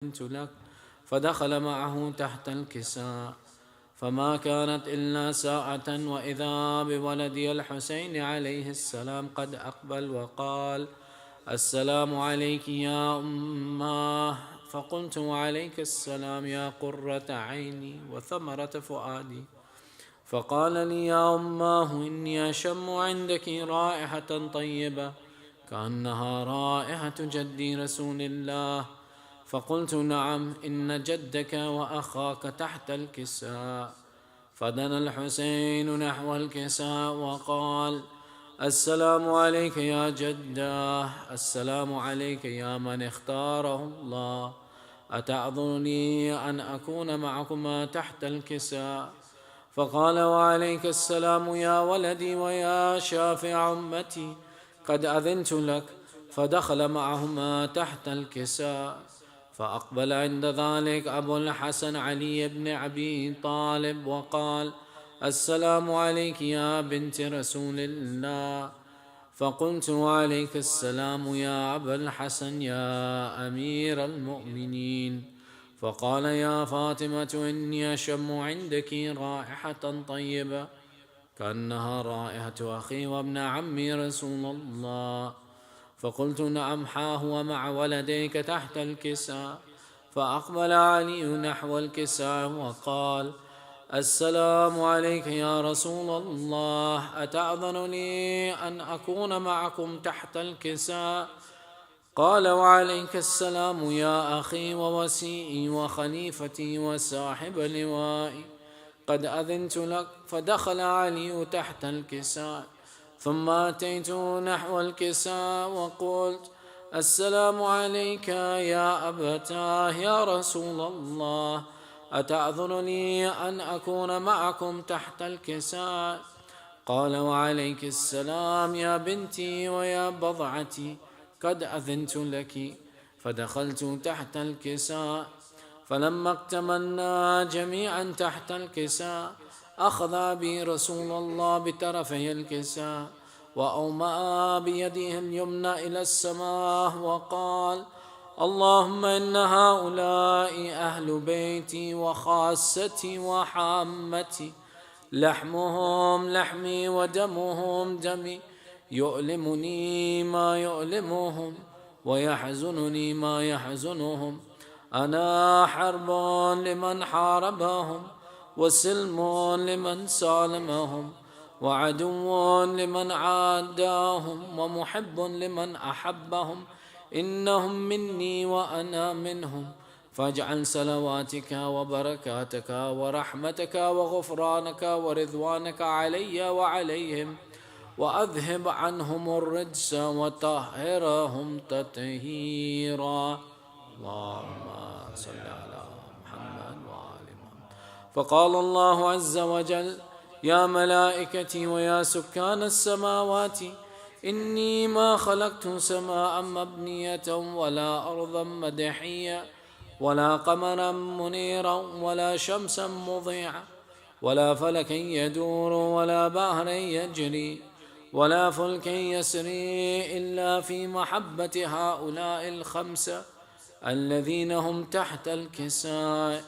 لك فدخل معه تحت الكساء، فما كانت إلا ساعة وإذا بولدي الحسين عليه السلام قد أقبل وقال: السلام عليك يا أماه. فقلت: وعليك السلام يا قرة عيني وثمرة فؤادي. فقال لي: يا أماه إني أشم عندك رائحة طيبة كأنها رائحة جدي رسول الله. فقلت: نعم، إن جدك وأخاك تحت الكساء. فدنا الحسين نحو الكساء وقال: السلام عليك يا جداه، السلام عليك يا من اختاره الله، أتعذرني أن أكون معكما تحت الكساء؟ فقال: وعليك السلام يا ولدي ويا شافع أمتي، قد أذنت لك. فدخل معهما تحت الكساء. فأقبل عند ذلك أبو الحسن علي بن أبي طالب وقال: السلام عليك يا بنت رسول الله. فقلت: وعليك السلام يا أبا الحسن يا أمير المؤمنين. فقال: يا فاطمة إني أشم عندك رائحة طيبة كأنها رائحة أخي وابن عمي رسول الله. فقلت: نعم، ها هو مع ولديك تحت الكساء. فأقبل علي نحو الكساء وقال: السلام عليك يا رسول الله، أتأذن لي أن أكون معكم تحت الكساء؟ قال: وعليك السلام يا أخي ووسيئي وخليفتي وصاحب لوائي، قد أذنت لك. فدخل علي تحت الكساء. ثم أتيت نحو الكساء وقلت: السلام عليك يا أبتاه يا رسول الله، أتأذن لي أن أكون معكم تحت الكساء؟ قال: وعليك السلام يا بنتي ويا بضعتي، قد أذنت لك. فدخلت تحت الكساء. فلما اكتملنا جميعا تحت الكساء أخذ بي رسول الله بطرفي الكساء وأومأ بيده اليمنى إلى السماء وقال: اللهم إن هؤلاء أهل بيتي وخاصتي وحامتي، لحمهم لحمي ودمهم دمي، يؤلمني ما يؤلمهم ويحزنني ما يحزنهم. أنا حرب لمن حاربهم، وسلم لمن سالمهم، وعدو لمن عاداهم، ومحب لمن أحبهم. إنهم مني وأنا منهم، فاجعل صلواتك وبركاتك ورحمتك وغفرانك ورضوانك علي وعليهم، وأذهب عنهم الرجس وطهرهم تطهيرا. اللهم صل على محمد وآل محمد. فقال الله عز وجل: يا ملائكتي ويا سكان السماوات، إني ما خلقت سماء مبنية ولا أرضا مدحية ولا قمرا منيرا ولا شمسا مضيعا ولا فلكا يدور ولا بحرا يجري ولا فلكا يسري إلا في محبة هؤلاء الخمسة الذين هم تحت الكساء.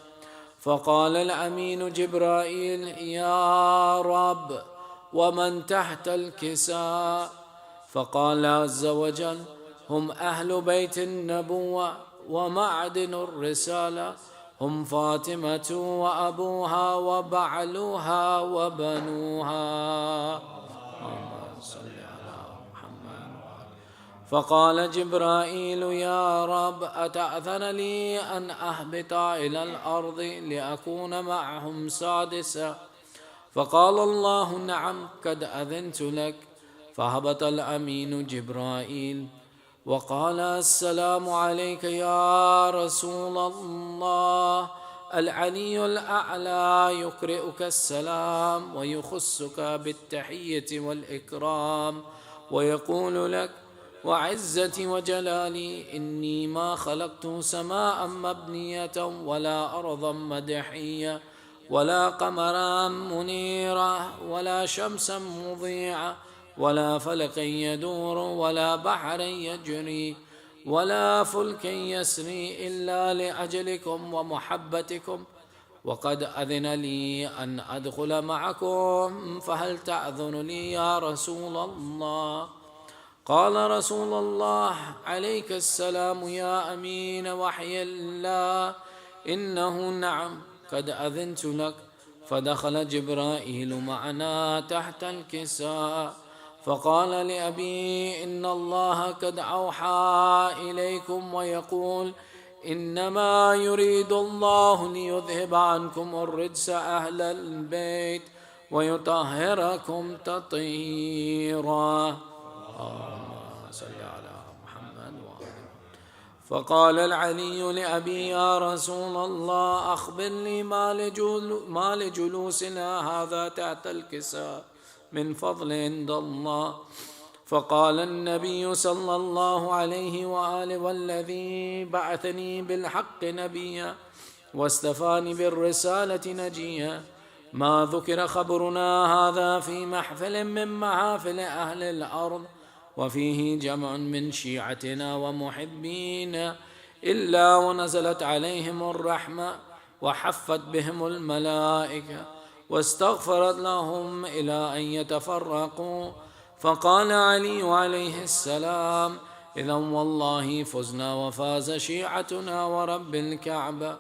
فقال الأمين جبرائيل: يا رب، ومن تحت الكساء؟ فقال عز وجل: هم أهل بيت النبوة ومعدن الرسالة، هم فاطمة وأبوها وبعلها وبنوها. فقال جبرائيل: يا رب، أتأذن لي أن أهبط إلى الأرض لأكون معهم سادسا؟ فقال الله: نعم، قد أذنت لك. فهبط الأمين جبرائيل وقال: السلام عليك يا رسول الله، العلي الأعلى يقرئك السلام ويخصك بالتحية والإكرام ويقول لك: وعزتي وجلالي إني ما خلقت سماء مبنية ولا أرضا مدحية ولا قمرا منيرا ولا شمسا مضيعة ولا فلكا يدور ولا بحرا يجري ولا فلك يسري إلا لأجلكم ومحبتكم، وقد أذن لي أن أدخل معكم، فهل تأذن لي يا رسول الله؟ قال رسول الله عليك السلام يا أمين وحي الله، إنه نعم قد أذنت لك. فدخل جبرائيل معنا تحت الكساء، فقال لأبي إن الله قد أوحى إليكم ويقول إنما يريد الله ليذهب عنكم الرجس أهل البيت ويطهركم تطهيرا. اللهم صل على محمد وآله. فقال العلي لأبي يا رسول الله أخبرني ما لجلوسنا هذا تحت الكساء من فضل عند الله. فقال النبي صلى الله عليه وآله والذي بعثني بالحق نبيا واستفاني بالرسالة نجيا، ما ذكر خبرنا هذا في محفل من محافل أهل الأرض وفيه جمع من شيعتنا ومحبين إلا ونزلت عليهم الرحمة وحفت بهم الملائكة واستغفرت لهم إلى أن يتفرقوا. فقال علي عليه السلام إذا والله فزنا وفاز شيعتنا ورب الكعبة.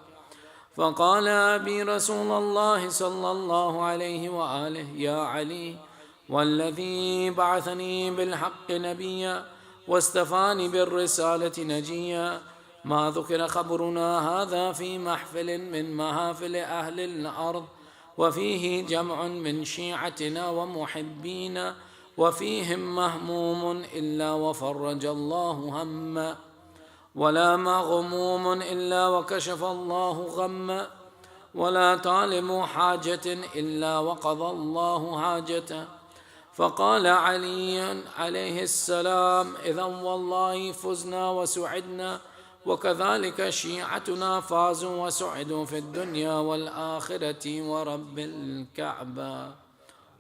فقال أبي رسول الله صلى الله عليه وآله يا علي والذي بعثني بالحق نبيا واستفاني بالرسالة نجيا، ما ذكر خبرنا هذا في محفل من محافل أهل الأرض وفيه جمع من شيعتنا ومحبين وفيهم مهموم إلا وفرج الله همّا، ولا مغموم إلا وكشف الله غمّا، ولا طالب حاجة إلا وقضى الله حاجته. فقال علي عليه السلام إذا والله فزنا وسعدنا، وكذلك شيعتنا فازوا وسعدوا في الدنيا والآخرة ورب الكعبة.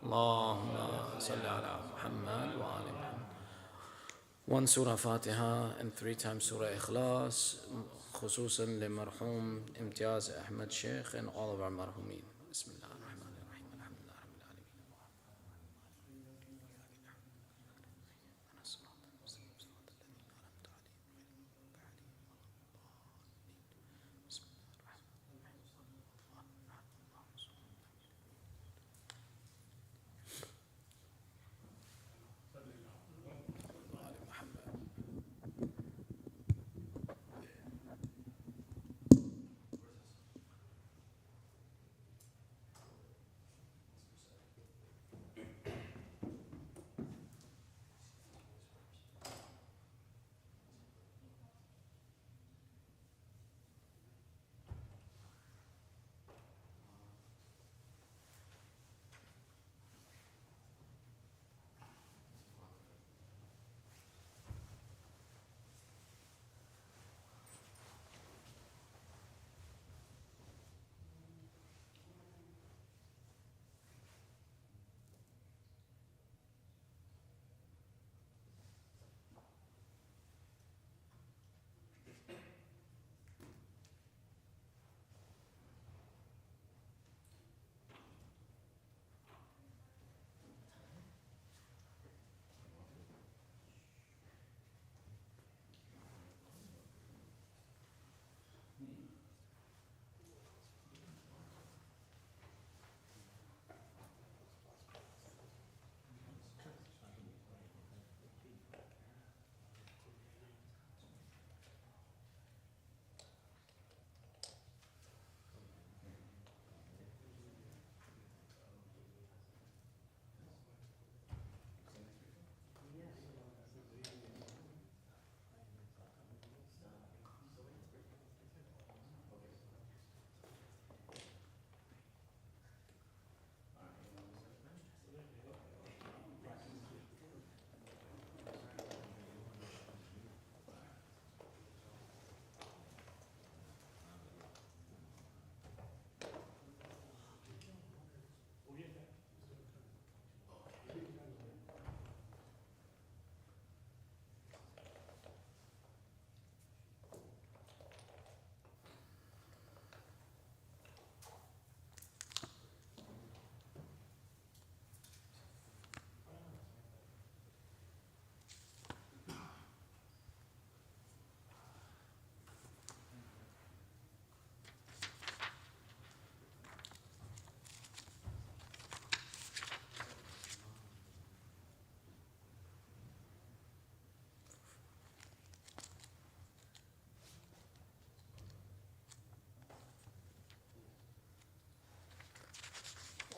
اللهم صل على محمد وآل محمد. One surah Fatiha and 3 times surah Ikhlas, خصوصا لمرحوم Imtiaz Ahmed Sheikh and all of our marhumin. بسم الله الرحمن الرحيم. الحمد لله رب العالمين.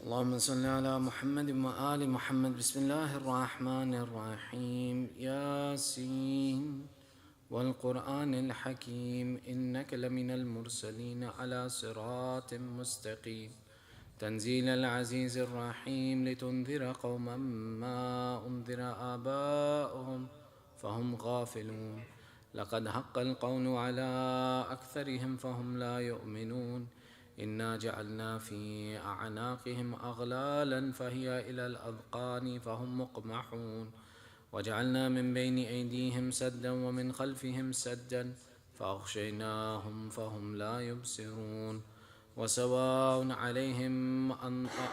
اللهم صل على محمد وآل محمد. بسم الله الرحمن الرحيم. ياسين والقرآن الحكيم إنك لمن المرسلين على صراط مستقيم تنزيل العزيز الرحيم لتنذر قوما ما أنذر آباؤهم فهم غافلون لقد حق القول على أكثرهم فهم لا يؤمنون إنا جعلنا في أعناقهم أغلالا فهي إلى الأذقان فهم مقمحون وجعلنا من بين أيديهم سدا ومن خلفهم سدا فأغشيناهم فهم لا يبصرون وسواء عليهم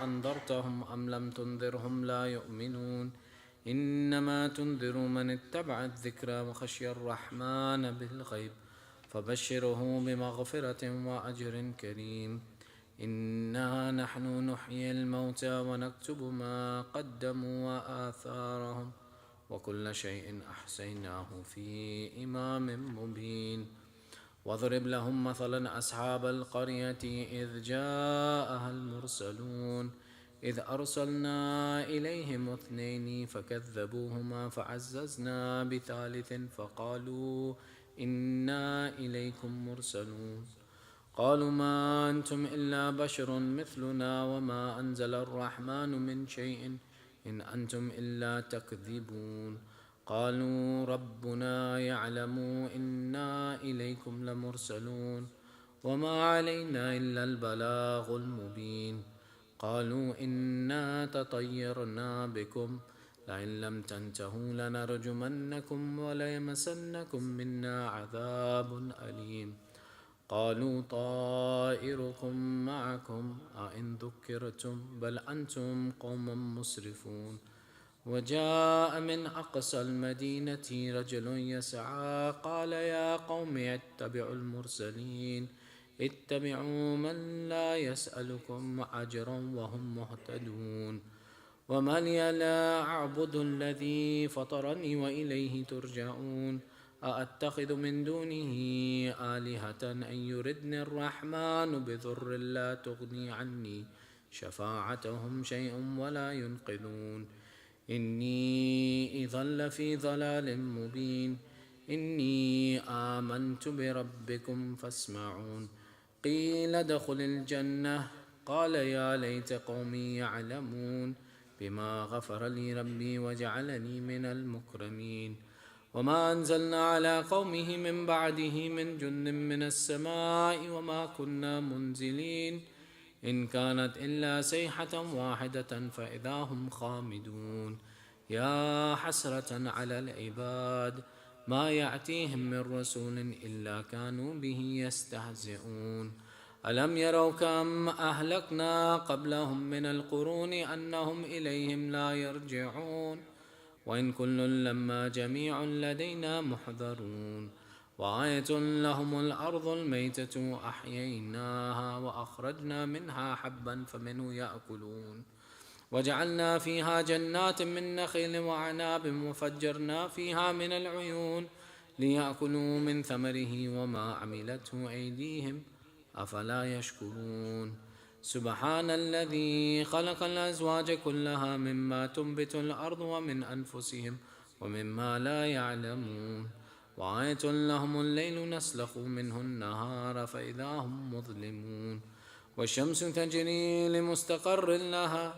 أأنذرتهم أم لم تنذرهم لا يؤمنون إنما تنذر من اتبع الذكر وخشي الرحمن بالغيب فبشره بمغفرة وأجر كريم. إنا نحن نحيي الموتى ونكتب ما قدموا وآثارهم وكل شيء أحصيناه في إمام مبين. واضرب لهم مثلا أصحاب القرية إذ جاءها المرسلون إذ أرسلنا إليهم اثنين فكذبوهما فعززنا بثالث فقالوا إنا إليكم مرسلون قالوا ما أنتم إلا بشر مثلنا وما أنزل الرحمن من شيء إن أنتم إلا تكذبون قالوا ربنا يعلم إنا إليكم لمرسلون وما علينا إلا البلاغ المبين قالوا إنا تطيرنا بكم لئن لم تنتهوا لنرجمنكم وليمسنكم منا عذاب أليم قالوا طائركم معكم أئن ذكرتم بل أنتم قوم مسرفون وجاء من أقصى المدينة رجل يسعى قال يا قوم اتبعوا المرسلين اتبعوا من لا يسألكم أجرا وهم مهتدون ومن لا أعبد الذي فطرني وإليه ترجعون أأتخذ من دونه آلهة أن يردني الرحمن بضر لا تغني عني شفاعتهم شيئا ولا ينقذون إني إذا لفي ضلال مبين إني آمنت بربكم فاسمعون قيل ادخل الجنة قال يا ليت قومي يعلمون بما غفر لي ربي وجعلني من المكرمين وما أنزلنا على قومه من بعده من جند من السماء وما كنا منزلين إن كانت إلا صيحة واحدة فإذا هم خامدون يا حسرة على العباد ما يأتيهم من رسول إلا كانوا به يستهزئون ألم يروا كم أهلكنا قبلهم من القرون أنهم إليهم لا يرجعون وإن كل لما جميع لدينا محضرون وآية لهم الأرض الميتة أحييناها وأخرجنا منها حبا فمنه يأكلون وجعلنا فيها جنات من نخيل وعناب وفجرنا فيها من العيون ليأكلوا من ثمره وما عملته أيديهم أفلا يشكرون سبحان الذي خلق الأزواج كلها مما تنبت الأرض ومن أنفسهم ومما لا يعلمون وآية لهم الليل نسلخ منه النهار فإذا هم مظلمون والشمس تجري لمستقر لها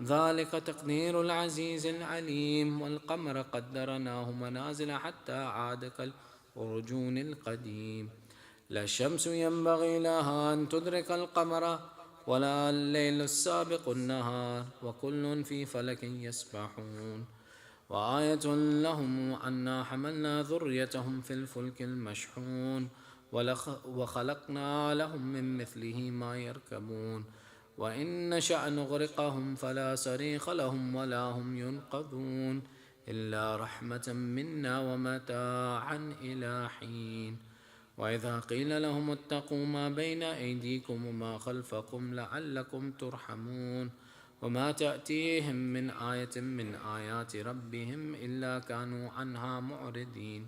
ذلك تقدير العزيز العليم والقمر قدرناه منازل حتى عاد كالأرجون القديم لا الشمس ينبغي لها أن تدرك القمر ولا الليل السابق النهار وكل في فلك يسبحون وآية لهم أنا حملنا ذريتهم في الفلك المشحون وخلقنا لهم من مثله ما يركبون وإن نشأ نغرقهم فلا صريخ لهم ولا هم ينقذون إلا رحمة منا ومتاعا إلى حين وإذا قيل لهم اتقوا ما بين أيديكم وما خلفكم لعلكم ترحمون وما تأتيهم من آية من آيات ربهم إلا كانوا عنها معرضين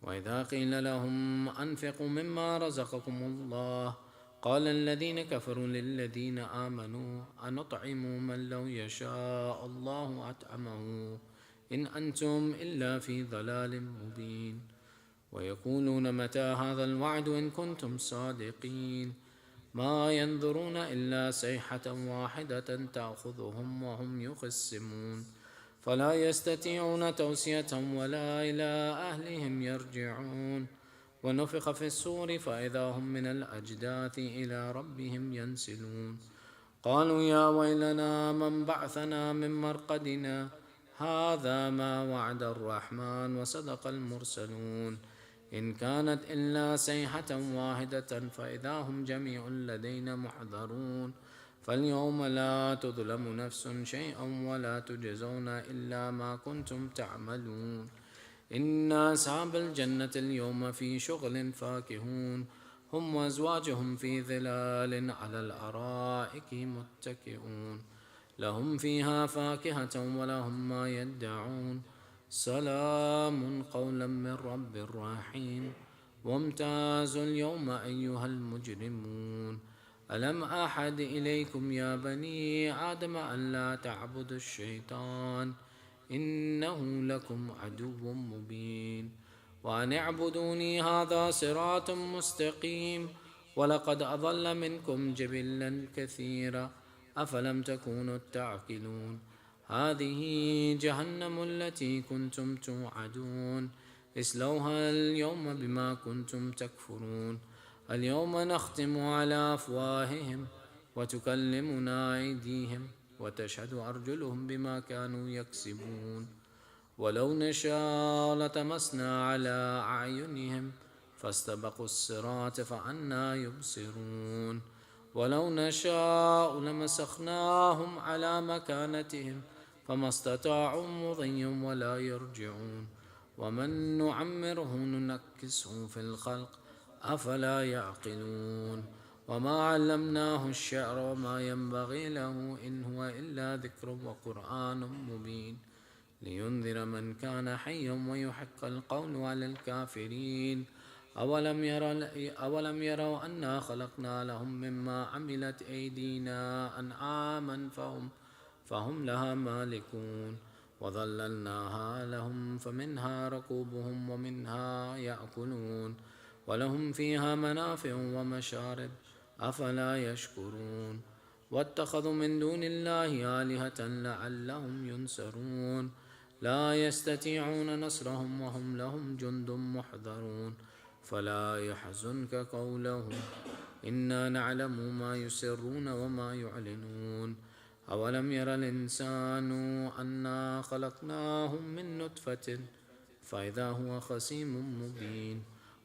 وإذا قيل لهم أنفقوا مما رزقكم الله قال الذين كفروا للذين آمنوا أنطعم من لو يشاء الله أطعمه إن أنتم إلا في ضلال مبين ويقولون متى هذا الوعد إن كنتم صادقين ما ينظرون إلا صيحة واحدة تأخذهم وهم يخصمون فلا يستطيعون توصية ولا إلى أهلهم يرجعون ونفخ في الصور فإذا هم من الأجداث إلى ربهم ينسلون قالوا يا ويلنا من بعثنا من مرقدنا هذا ما وعد الرحمن وصدق المرسلون إن كانت إلا صيحة واحدة فإذا هم جميع لدينا محضرون فاليوم لا تظلم نفس شيئا ولا تجزون إلا ما كنتم تعملون إن أصحاب الجنة اليوم في شغل فاكهون هم وأزواجهم في ظلال على الأرائك متكئون لهم فيها فاكهة ولهم ما يدعون سلام قولا من رب رحيم وامتازوا اليوم أيها المجرمون ألم أحد إليكم يا بني آدم أن لا تعبدوا الشيطان إنه لكم عدو مبين وأن اعبدوني هذا صراط مستقيم ولقد أضل منكم جبلا كثيرا أفلم تكونوا تعقلون هذه جهنم التي كنتم توعدون اصلوها اليوم بما كنتم تكفرون اليوم نختم على أفواههم وتكلمنا أيديهم وتشهد أرجلهم بما كانوا يكسبون ولو نشاء لطمسنا على أعينهم فاستبقوا الصراط فأنى يبصرون ولو نشاء لمسخناهم على مكانتهم فما استطاعوا مضيا ولا يرجعون ومن نعمره ننكسه في الخلق أفلا يعقلون وما علمناه الشعر وما ينبغي له إن هو إلا ذكر وقرآن مبين لينذر من كان حيا ويحق القول على الكافرين أولم يروا أنا خلقنا لهم مما عملت أيدينا أنعاما فهم لها مالكون وظللناها لهم فمنها ركوبهم ومنها يأكلون ولهم فيها منافع ومشارب أفلا يشكرون واتخذوا من دون الله آلهة لعلهم ينصرون لا يستطيعون نصرهم وهم لهم جند محضرون فلا يحزنك قولهم إنا نعلم ما يسرون وما يعلنون أولم ير الإنسان أنا خلقناهم من نطفة فإذا هو خصيم مبين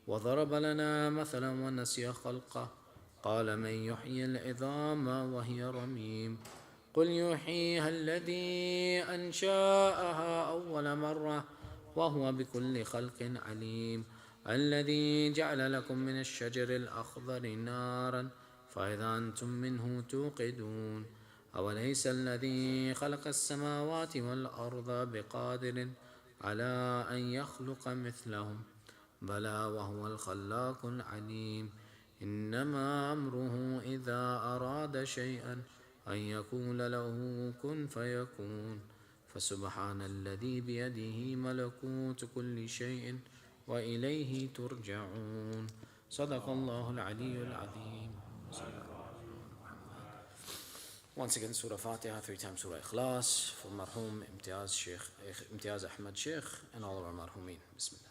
وضرب لنا مثلا ونسي خلقه قال من يحيي العظام وهي رميم قل يحييها الذي أنشأها أول مرة وهو بكل خلق عليم الذي جعل لكم من الشجر الأخضر نارا فإذا أنتم منه توقدون أوليس الذي خلق السماوات والأرض بقادر على أن يخلق مثلهم بلى وهو الخلاق العليم إنما أمره إذا أراد شيئا أن يقول له كن فيكون فسبحان الذي بيده ملكوت كل شيء وإليه ترجعون صدق الله العلي العظيم. Once again, Surah Fatiha, 3 times Surah Ikhlas for Marhum, Imtiaz, Sheikh, Imtiaz Ahmed, Sheikh, and all of our Marhumin. Bismillah.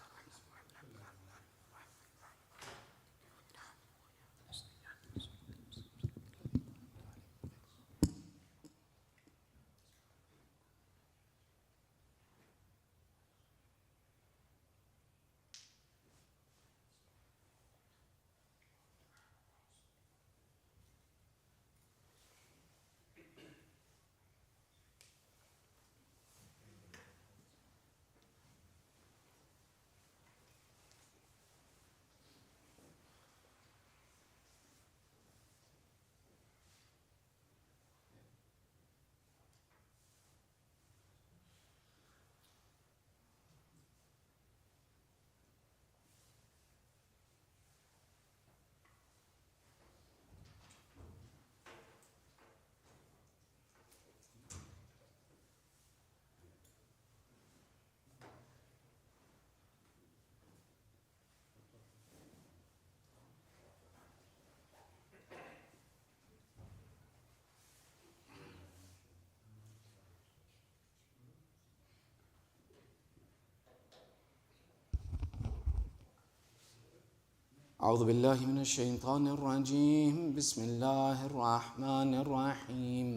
أعوذ بالله من الشيطان الرجيم بسم الله الرحمن الرحيم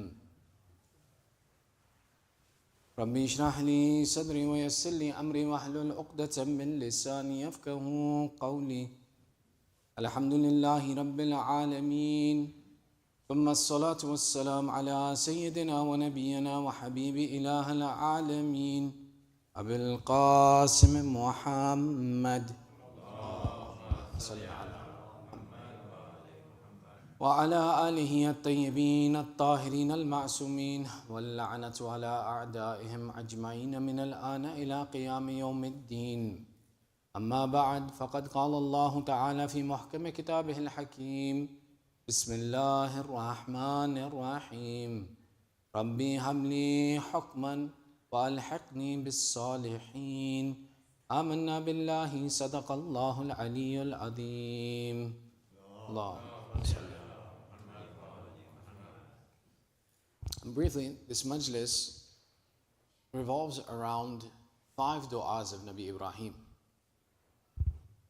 ربي اشرح لي صدري ويسر لي أمري واحلل عقدة من لساني يفقهوا قولي الحمد لله رب العالمين ثم الصلاة والسلام على سيدنا ونبينا وحبيب إله العالمين أبي القاسم محمد وعلى آله الطيبين الطاهرين المعصومين واللعنة على أعدائهم أجمعين من الآن إلى قيام يوم الدين أما بعد فقد قال الله تعالى في محكم كتابه الحكيم بسم الله الرحمن الرحيم ربي هب لي حكما وألحقني بالصالحين آمنا بالله صدق الله العلي العظيم اللهم صل. Briefly, this majlis revolves around 5 du'as of Nabi Ibrahim.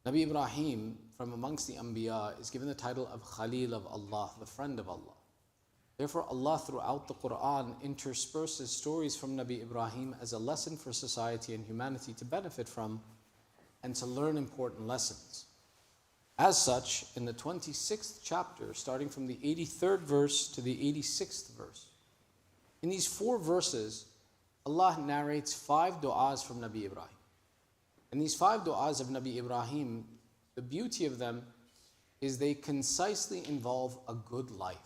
Nabi Ibrahim, from amongst the Anbiya, is given the title of Khalil of Allah, the friend of Allah. Therefore, Allah throughout the Quran intersperses stories from Nabi Ibrahim as a lesson for society and humanity to benefit from and to learn important lessons. As such, in the 26th chapter, starting from the 83rd verse to the 86th verse, in these 4 verses, Allah narrates 5 du'as from Nabi Ibrahim. And these 5 du'as of Nabi Ibrahim, the beauty of them is they concisely involve a good life.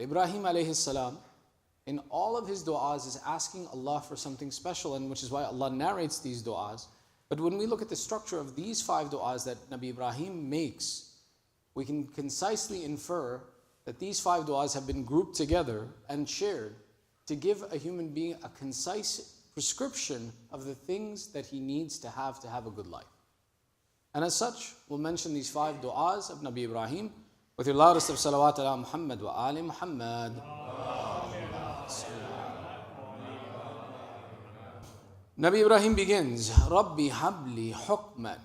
Ibrahim alayhi salam, in all of his du'as, is asking Allah for something special, and which is why Allah narrates these du'as. But when we look at the structure of these 5 du'as that Nabi Ibrahim makes, we can concisely infer that these 5 du'as have been grouped together and shared to give a human being a concise prescription of the things that he needs to have a good life. And as such, we'll mention these 5 du'as of Nabi Ibrahim with your loudest of salawat ala Muhammad wa ali Muhammad. Nabi Ibrahim begins, Rabbi habli hukman.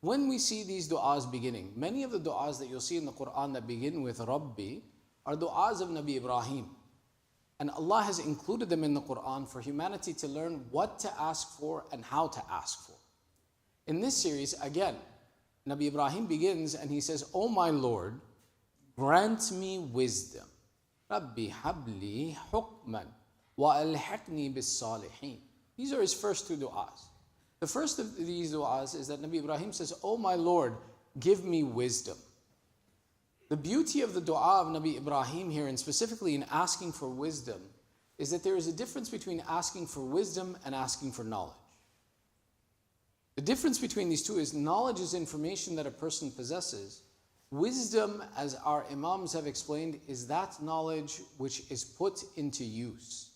When we see these du'as beginning, many of the du'as that you'll see in the Quran that begin with Rabbi are du'as of Nabi Ibrahim. And Allah has included them in the Quran for humanity to learn what to ask for and how to ask for. In this series, again, Nabi Ibrahim begins and he says, O my Lord, grant me wisdom. Rabbi habli hukman wa alhaqni bis salihin. These are his first 2 du'as. The first of these du'as is that Nabi Ibrahim says, O my Lord, give me wisdom. The beauty of the du'a of Nabi Ibrahim here, and specifically in asking for wisdom, is that there is a difference between asking for wisdom and asking for knowledge. The difference between these two is knowledge is information that a person possesses. Wisdom, as our imams have explained, is that knowledge which is put into use.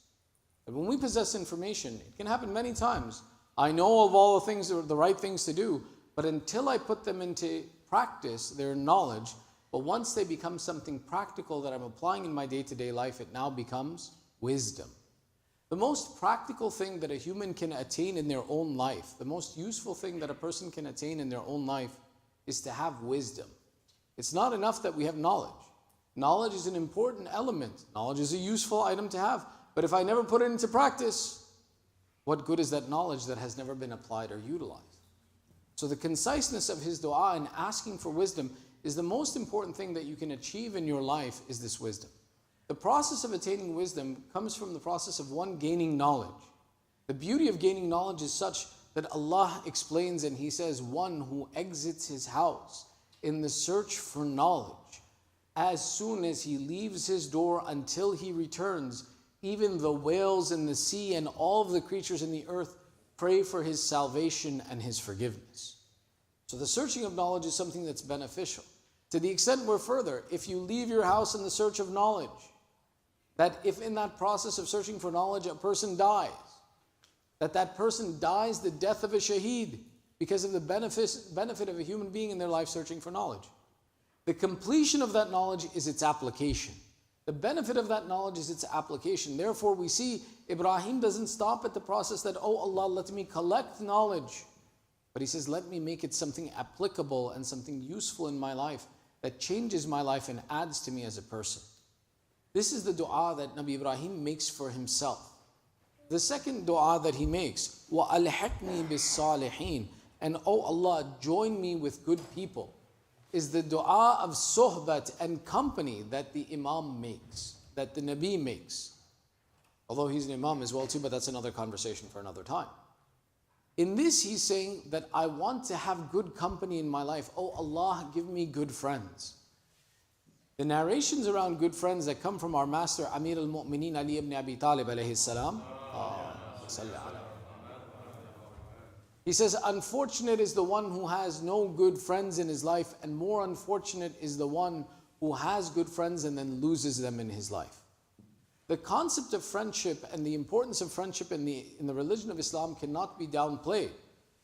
And when we possess information, it can happen many times. I know of all the things, the right things to do, but until I put them into practice, their knowledge, but once they become something practical that I'm applying in my day-to-day life, it now becomes wisdom. The most practical thing that a human can attain in their own life, the most useful thing that a person can attain in their own life is to have wisdom. It's not enough that we have knowledge. Knowledge is an important element. Knowledge is a useful item to have. But if I never put it into practice, what good is that knowledge that has never been applied or utilized? So the conciseness of his dua and asking for wisdom is the most important thing that you can achieve in your life is this wisdom. The process of attaining wisdom comes from the process of one gaining knowledge. The beauty of gaining knowledge is such that Allah explains and He says, one who exits his house in the search for knowledge, as soon as he leaves his door until he returns, even the whales in the sea and all of the creatures in the earth pray for his salvation and his forgiveness. So the searching of knowledge is something that's beneficial. To the extent where further, if you leave your house in the search of knowledge, that if in that process of searching for knowledge a person dies, that person dies the death of a shaheed because of the benefit of a human being in their life searching for knowledge. The completion of that knowledge is its application. The benefit of that knowledge is its application. Therefore, we see Ibrahim doesn't stop at the process that, oh Allah, let me collect knowledge. But he says, let me make it something applicable and something useful in my life that changes my life and adds to me as a person. This is the dua that Nabi Ibrahim makes for himself. The second dua that he makes, وَأَلْحِقْنِي بِالصَّالِحِينَ, and oh Allah, join me with good people, is the dua of suhbat and company that the Imam makes, that the Nabi makes. Although he's an Imam as well too, but that's another conversation for another time. In this, he's saying that I want to have good company in my life. Oh Allah, give me good friends. The narrations around good friends that come from our master, Amir al-Mu'mineen Ali ibn Abi Talib alayhi salam. He says, unfortunate is the one who has no good friends in his life, and more unfortunate is the one who has good friends and then loses them in his life. The concept of friendship and the importance of friendship in the religion of Islam cannot be downplayed.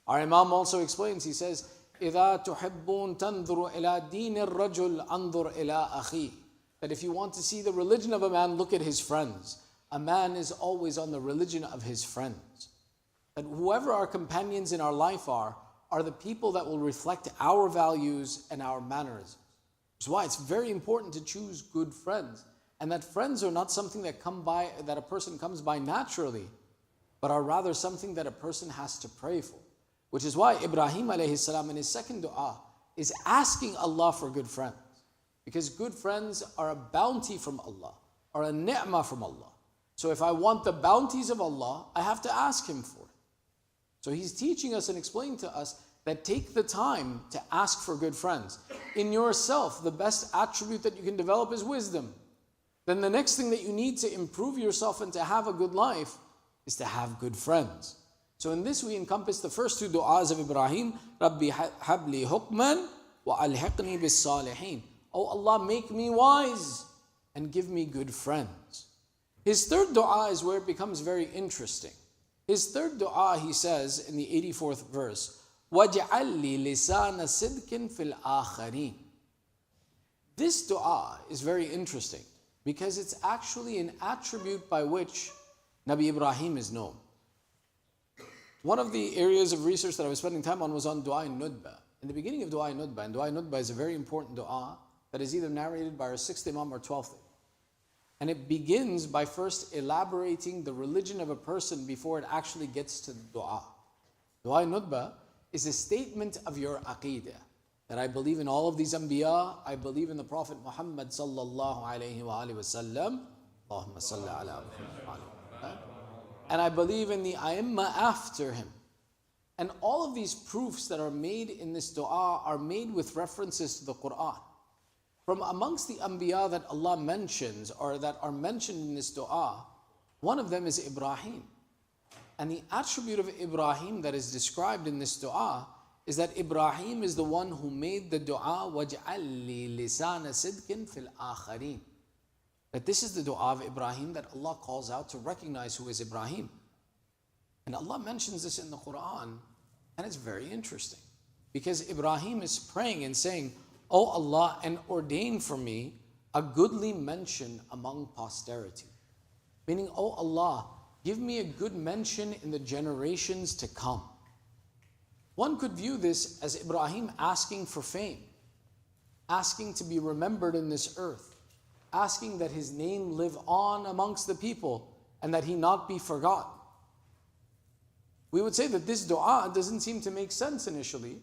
Our Imam also explains, he says, إِذَا تُحِبُّونَ تَنْظُرُ إِلَىٰ دِينِ الرَّجُلِ أَنْظُرْ إِلَىٰ أَخِيهِ. That if you want to see the religion of a man, look at his friends. A man is always on the religion of his friends. That whoever our companions in our life are the people that will reflect our values and our mannerisms. Which is why it's very important to choose good friends. And that friends are not something that a person comes by naturally, but are rather something that a person has to pray for. Which is why Ibrahim alayhi salam in his second dua is asking Allah for good friends. Because good friends are a bounty from Allah, or a ni'mah from Allah. So if I want the bounties of Allah, I have to ask Him for it. So he's teaching us and explaining to us that take the time to ask for good friends. In yourself, the best attribute that you can develop is wisdom. Then the next thing that you need to improve yourself and to have a good life is to have good friends. So in this we encompass the first two du'as of Ibrahim, Rabbi habli hukman wa alhiqni bis salihin. Oh Allah, make me wise and give me good friends. His third du'a is where it becomes very interesting. His third du'a, he says in the 84th verse, وَاجْعَلْ لِي لِسَانَ صِدْقٍ فِي الْآخَرِينَ. This du'a is very interesting because it's actually an attribute by which Nabi Ibrahim is known. One of the areas of research that I was spending time on was on Dua Nudba. In the beginning of Dua Nudba, and Dua Nudba is a very important dua that is either narrated by our 6th Imam or 12th Imam. And it begins by first elaborating the religion of a person before it actually gets to the dua. Dua Nudba is a statement of your aqeedah. That I believe in all of these anbiya, I believe in the Prophet Muhammad sallallahu alayhi wa alihi wa sallam. Allahumma salli ala Muhammad. And I believe in the A'immah after him. And all of these proofs that are made in this dua are made with references to the Quran. From amongst the anbiya that Allah mentions or that are mentioned in this dua, one of them is Ibrahim. And the attribute of Ibrahim that is described in this dua is that Ibrahim is the one who made the dua وَاجْعَلْ لِي لِسَانَ صِدْقٍ فِي الْآخَرِينَ. That this is the dua of Ibrahim that Allah calls out to recognize who is Ibrahim. And Allah mentions this in the Quran, and it's very interesting. Because Ibrahim is praying and saying, Oh Allah, and ordain for me a goodly mention among posterity. Meaning, oh Allah, give me a good mention in the generations to come. One could view this as Ibrahim asking for fame, asking to be remembered in this earth, asking that his name live on amongst the people and that he not be forgotten. We would say that this dua doesn't seem to make sense initially.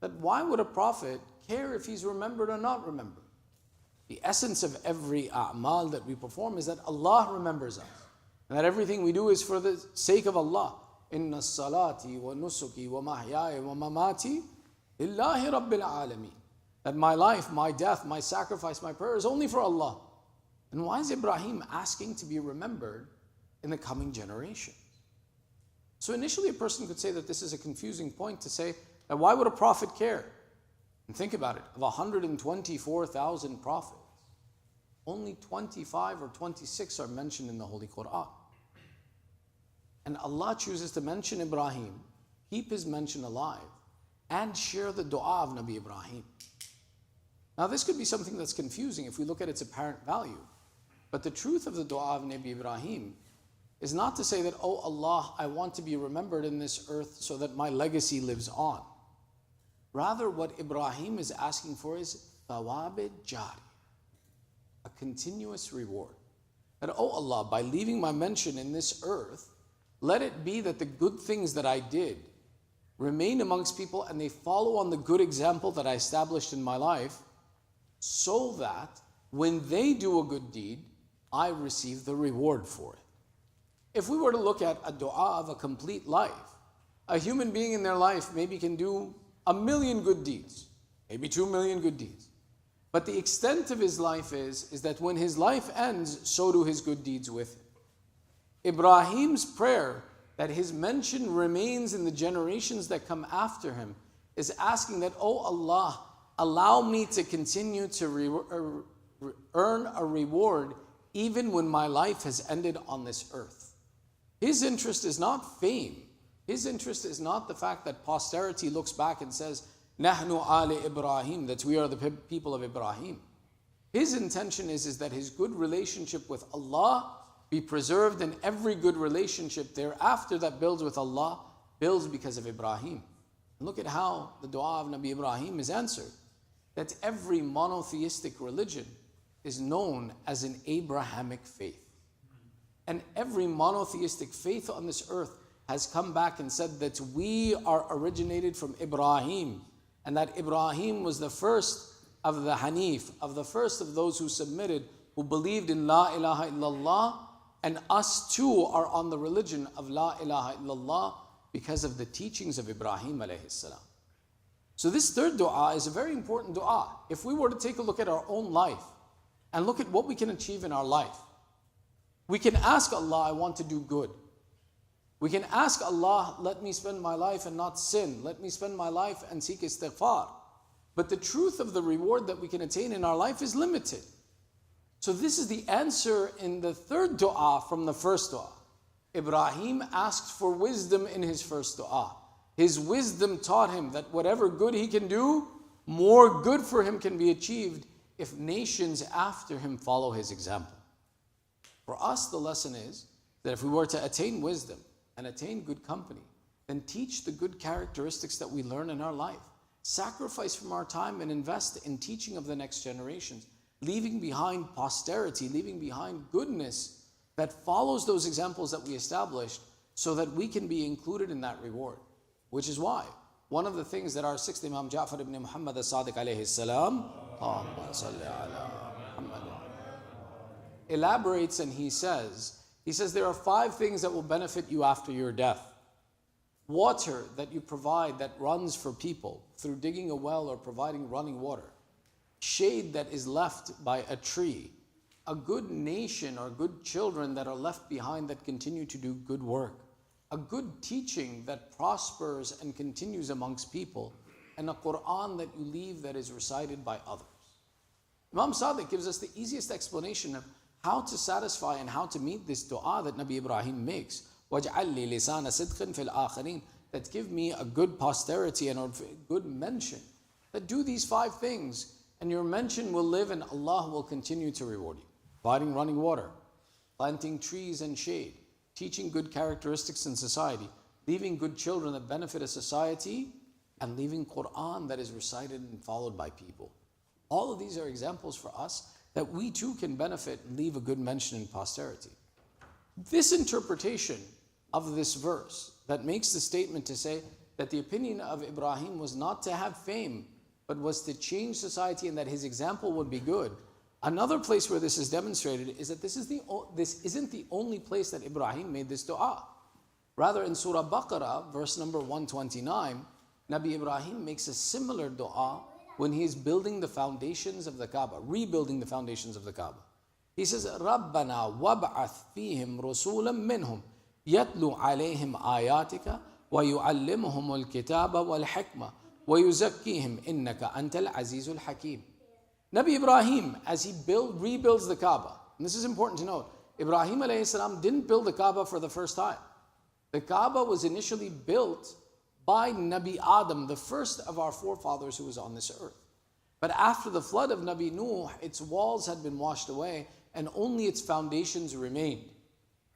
That why would a prophet care if he's remembered or not remembered? The essence of every a'mal that we perform is that Allah remembers us. And that everything we do is for the sake of Allah. Inna salati wa nusuki wa mahyaya wa mamati lillahi rabbil alameen. That my life, my death, my sacrifice, my prayer is only for Allah. And why is Ibrahim asking to be remembered in the coming generation? So initially a person could say that this is a confusing point to say that why would a prophet care? And think about it, of 124,000 prophets, only 25 or 26 are mentioned in the Holy Quran. And Allah chooses to mention Ibrahim, keep his mention alive, and share the dua of Nabi Ibrahim. Now this could be something that's confusing if we look at its apparent value. But the truth of the dua of Nabi Ibrahim is not to say that, oh Allah, I want to be remembered in this earth so that my legacy lives on. Rather, what Ibrahim is asking for is thawab jari, a continuous reward. That, oh Allah, by leaving my mention in this earth, let it be that the good things that I did remain amongst people and they follow on the good example that I established in my life, so that when they do a good deed, I receive the reward for it. If we were to look at a dua of a complete life, a human being in their life maybe can do 1,000,000 good deeds, maybe 2,000,000 good deeds. But the extent of his life is that when his life ends, so do his good deeds with him. Ibrahim's prayer that his mention remains in the generations that come after him is asking that, oh Allah, allow me to continue to earn a reward even when my life has ended on this earth. His interest is not fame. His interest is not the fact that posterity looks back and says, Nahnu ali Ibrahim, that we are the people of Ibrahim. His intention is that his good relationship with Allah be preserved, and every good relationship thereafter that builds with Allah builds because of Ibrahim. And look at how the dua of Nabi Ibrahim is answered. That every monotheistic religion is known as an Abrahamic faith. And every monotheistic faith on this earth has come back and said that we are originated from Ibrahim, and that Ibrahim was the first of the Hanif, of the first of those who submitted, who believed in La ilaha illallah, and us too are on the religion of La ilaha illallah because of the teachings of Ibrahim alayhi salam. So this third dua is a very important dua. If we were to take a look at our own life and look at what we can achieve in our life, we can ask Allah, I want to do good. We can ask Allah, let me spend my life and not sin. Let me spend my life and seek istighfar. But the truth of the reward that we can attain in our life is limited. So this is the answer in the third dua from the first dua. Ibrahim asked for wisdom in his first dua. His wisdom taught him that whatever good he can do, more good for him can be achieved if nations after him follow his example. For us, the lesson is that if we were to attain wisdom and attain good company, then teach the good characteristics that we learn in our life. Sacrifice from our time and invest in teaching of the next generations, leaving behind posterity, leaving behind goodness that follows those examples that we established so that we can be included in that reward. Which is why one of the things that our sixth Imam Ja'far ibn Muhammad as-Sadiq alayhi salam elaborates, and he says there are 5 things that will benefit you after your death. Water that you provide that runs for people through digging a well or providing running water. Shade that is left by a tree. A good nation or good children that are left behind that continue to do good work. A good teaching that prospers and continues amongst people. And a Quran that you leave that is recited by others. Imam Sadiq gives us the easiest explanation of how to satisfy and how to meet this dua that Nabi Ibrahim makes. وَاجْعَلْ لِي لِسَانَ صِدْقٍ فِي الْآخِرِينَ, that give me a good posterity and a good mention. That do these 5 things and your mention will live and Allah will continue to reward you. Providing running water, planting trees and shade, teaching good characteristics in society, leaving good children that benefit a society, and leaving Quran that is recited and followed by people. All of these are examples for us that we too can benefit and leave a good mention in posterity. This interpretation of this verse that makes the statement to say that the opinion of Ibrahim was not to have fame, but was to change society and that his example would be good. Another place where this is demonstrated is that this isn't the only place that Ibrahim made this dua. Rather, in Surah Baqarah, verse number 129, Nabi Ibrahim makes a similar dua when he is building the foundations of the Kaaba, rebuilding the foundations of the Kaaba. He says, رَبَّنَا وَابْعَثْ فِيهِمْ رُسُولًا مِّنْهُمْ يَتْلُو عَلَيْهِمْ آيَاتِكَ وَيُعَلِّمُهُمُ الْكِتَابَ وَالْحِكْمَةَ وَيُزَكِّيهِمْ إِنَّكَ أَنْتَ الْعَزِيزُ الْحَكِيمُ. Nabi Ibrahim, as he rebuilds the Kaaba, and this is important to note, Ibrahim alayhi salam didn't build the Kaaba for the first time. The Kaaba was initially built by Nabi Adam, the first of our forefathers who was on this earth. But after the flood of Nabi Nuh, its walls had been washed away and only its foundations remained.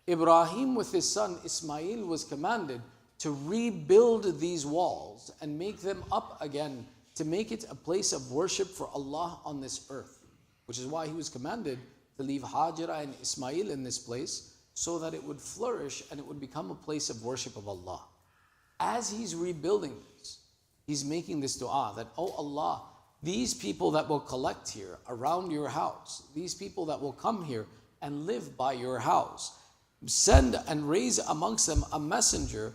Ibrahim with his son Ismail was commanded to rebuild these walls and make them up again, to make it a place of worship for Allah on this earth. Which is why he was commanded to leave Hajara and Ismail in this place, so that it would flourish and it would become a place of worship of Allah. As he's rebuilding this, he's making this dua that, oh Allah, these people that will collect here around your house, these people that will come here and live by your house, send and raise amongst them a messenger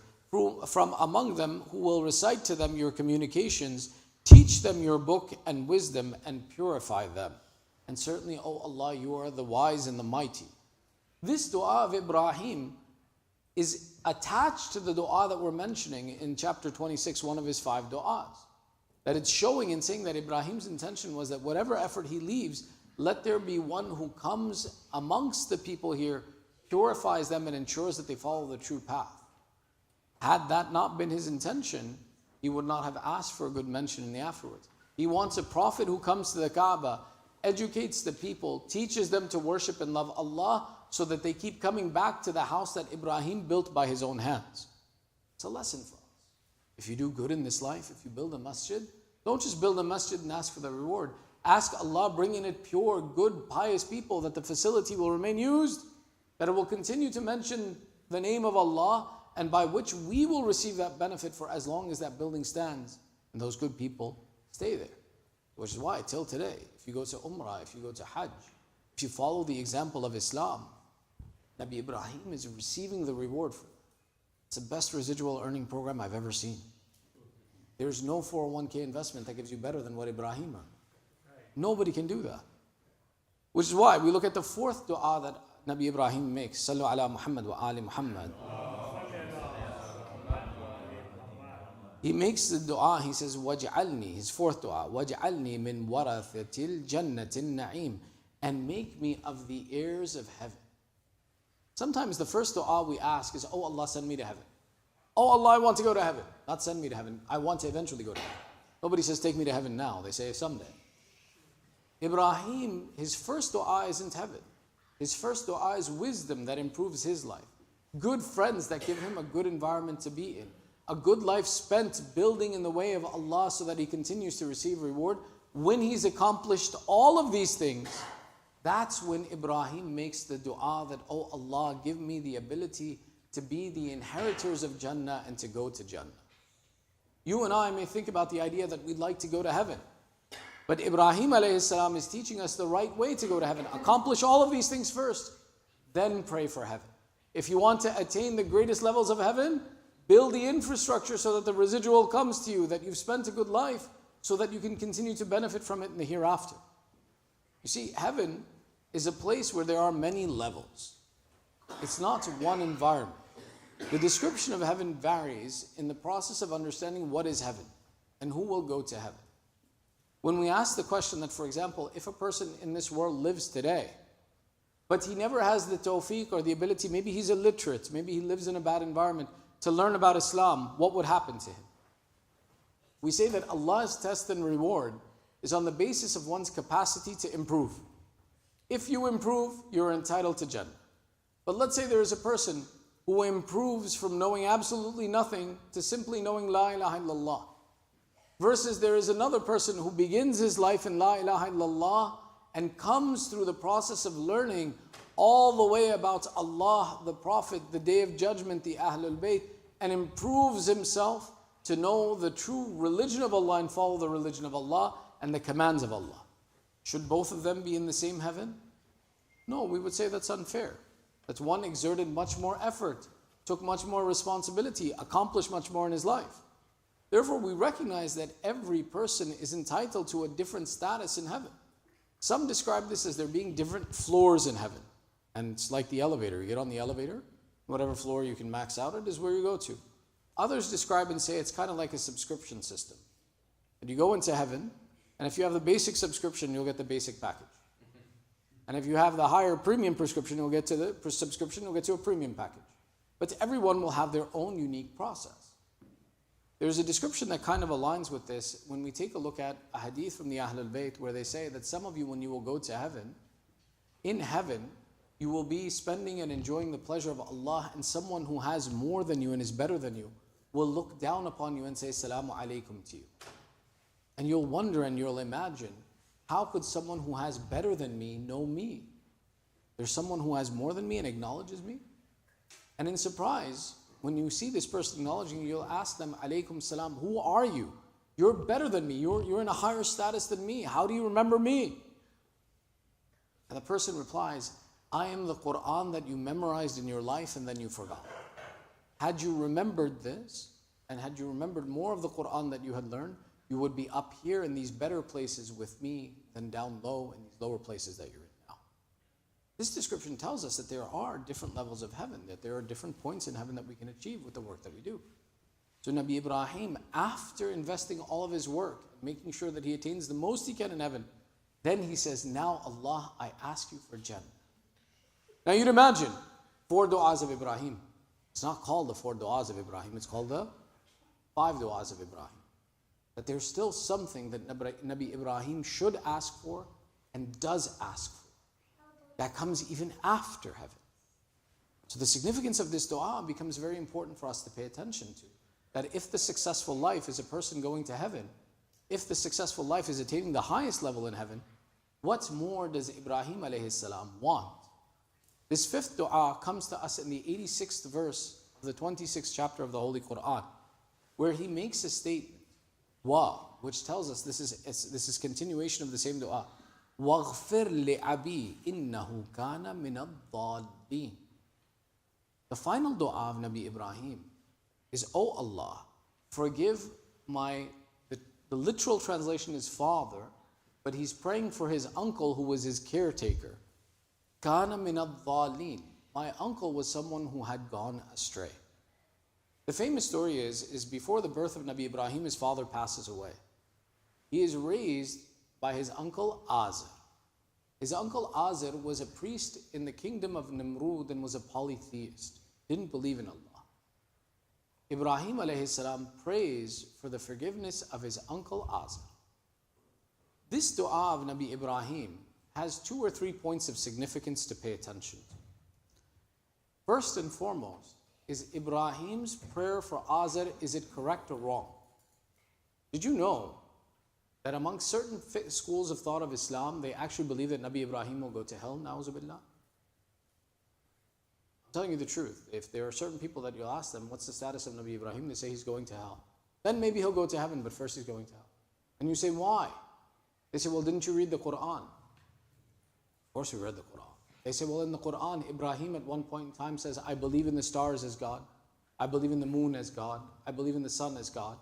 from among them who will recite to them your communications, teach them your book and wisdom, and purify them. And certainly, oh Allah, you are the wise and the mighty. This dua of Ibrahim is attached to the dua that we're mentioning in chapter 26, one of his 5 du'as. That it's showing and saying that Ibrahim's intention was that whatever effort he leaves, let there be one who comes amongst the people here, purifies them and ensures that they follow the true path. Had that not been his intention, he would not have asked for a good mention in the afterwards. He wants a prophet who comes to the Kaaba, educates the people, teaches them to worship and love Allah, so that they keep coming back to the house that Ibrahim built by his own hands. It's a lesson for us. If you do good in this life, if you build a masjid, don't just build a masjid and ask for the reward. Ask Allah, bring in it pure, good, pious people, that the facility will remain used, that it will continue to mention the name of Allah, and by which we will receive that benefit for as long as that building stands, and those good people stay there. Which is why, till today, if you go to Umrah, if you go to Hajj, if you follow the example of Islam, Nabi Ibrahim is receiving the reward for it. It's the best residual earning program I've ever seen. There's no 401k investment that gives you better than what Ibrahim earned. Nobody can do that. Which is why we look at the 4th dua that Nabi Ibrahim makes. Sallu ala Muhammad wa ali Muhammad. He makes the dua, he says, وَاجْعَلْنِي, his 4th dua, وَاجْعَلْنِي مِنْ وَرَثَةِ الْجَنَّةِ النَّعِيمِ, and make me of the heirs of heaven. Sometimes the first dua we ask is, oh Allah, send me to heaven. Oh Allah, I want to go to heaven. Not send me to heaven, I want to eventually go to heaven. Nobody says, take me to heaven now. They say, someday. Ibrahim, his first dua isn't heaven. His first dua is wisdom that improves his life. Good friends that give him a good environment to be in. A good life spent building in the way of Allah so that he continues to receive reward. When he's accomplished all of these things, that's when Ibrahim makes the dua that, oh Allah, give me the ability to be the inheritors of Jannah and to go to Jannah. You and I may think about the idea that we'd like to go to heaven. But Ibrahim alayhi salam is teaching us the right way to go to heaven. Accomplish all of these things first, then pray for heaven. If you want to attain the greatest levels of heaven, build the infrastructure so that the residual comes to you, that you've spent a good life, so that you can continue to benefit from it in the hereafter. You see, heaven is a place where there are many levels. It's not one environment. The description of heaven varies in the process of understanding what is heaven and who will go to heaven. When we ask the question that, for example, if a person in this world lives today, but he never has the tawfiq or the ability, maybe he's illiterate, maybe he lives in a bad environment, to learn about Islam, what would happen to him? We say that Allah's test and reward is on the basis of one's capacity to improve. If you improve, you're entitled to Jannah. But let's say there is a person who improves from knowing absolutely nothing to simply knowing La ilaha illallah. Versus there is another person who begins his life in La ilaha illallah and comes through the process of learning all the way about Allah, the Prophet, the Day of Judgment, the Ahlul Bayt, and improves himself to know the true religion of Allah and follow the religion of Allah and the commands of Allah. Should both of them be in the same heaven? No, we would say that's unfair. That one exerted much more effort, took much more responsibility, accomplished much more in his life. Therefore, we recognize that every person is entitled to a different status in heaven. Some describe this as there being different floors in heaven. And it's like the elevator. You get on the elevator, whatever floor you can max out at is where you go to. Others describe and say it's kind of like a subscription system. And you go into heaven, and if you have the basic subscription, you'll get the basic package. And if you have the higher premium prescription, you'll get to the subscription, you'll get to a premium package. But everyone will have their own unique process. There's a description that kind of aligns with this when we take a look at a hadith from the Ahlul Bayt where they say that some of you, when you will go to heaven, in heaven, you will be spending and enjoying the pleasure of Allah, and someone who has more than you and is better than you will look down upon you and say, Assalamu alaikum to you. And you'll wonder and you'll imagine, how could someone who has better than me know me? There's someone who has more than me and acknowledges me? And in surprise, when you see this person acknowledging you, you'll ask them, Alaikum salam, who are you? You're better than me. You're in a higher status than me. How do you remember me? And the person replies, I am the Quran that you memorized in your life and then you forgot. Had you remembered this, and had you remembered more of the Quran that you had learned, you would be up here in these better places with me than down low in these lower places that you're in now. This description tells us that there are different levels of heaven, that there are different points in heaven that we can achieve with the work that we do. So Nabi Ibrahim, after investing all of his work, making sure that he attains the most he can in heaven, then he says, now Allah, I ask you for Jannah. Now you'd imagine 4 du'as of Ibrahim. It's not called the 4 du'as of Ibrahim, it's called the 5 du'as of Ibrahim. But there's still something that Nabi Ibrahim should ask for and does ask for. That comes even after heaven. So the significance of this dua becomes very important for us to pay attention to. That if the successful life is a person going to heaven, if the successful life is attaining the highest level in heaven, what more does Ibrahim alayhi salam want? This 5th dua comes to us in the 86th verse of the 26th chapter of the Holy Quran, where he makes a statement, which tells us this is continuation of the same dua. وَاغْفِرْ لِعَبِي إِنَّهُ كَانَ مِنَ الضَّالِّينَ. The final dua of Nabi Ibrahim is, O Allah, forgive the literal translation is father, but he's praying for his uncle who was his caretaker. كَانَ مِنَ الضَّالِّينَ. My uncle was someone who had gone astray. The famous story is before the birth of Nabi Ibrahim, his father passes away. He is raised by his uncle Azar. His uncle Azar was a priest in the kingdom of Nimrud and was a polytheist, didn't believe in Allah. Ibrahim alayhi salam prays for the forgiveness of his uncle Azar. This dua of Nabi Ibrahim has 2 or 3 points of significance to pay attention to. First and foremost, is Ibrahim's prayer for Azar, is it correct or wrong? Did you know that amongst certain schools of thought of Islam, they actually believe that Nabi Ibrahim will go to hell, na'uzu billah? I'm telling you the truth. If there are certain people that you'll ask them, what's the status of Nabi Ibrahim? They say he's going to hell. Then maybe he'll go to heaven, but first he's going to hell. And you say, why? They say, well, didn't you read the Quran? Of course we read the Quran. They say, well, in the Quran, Ibrahim at one point in time says, I believe in the stars as God. I believe in the moon as God. I believe in the sun as God.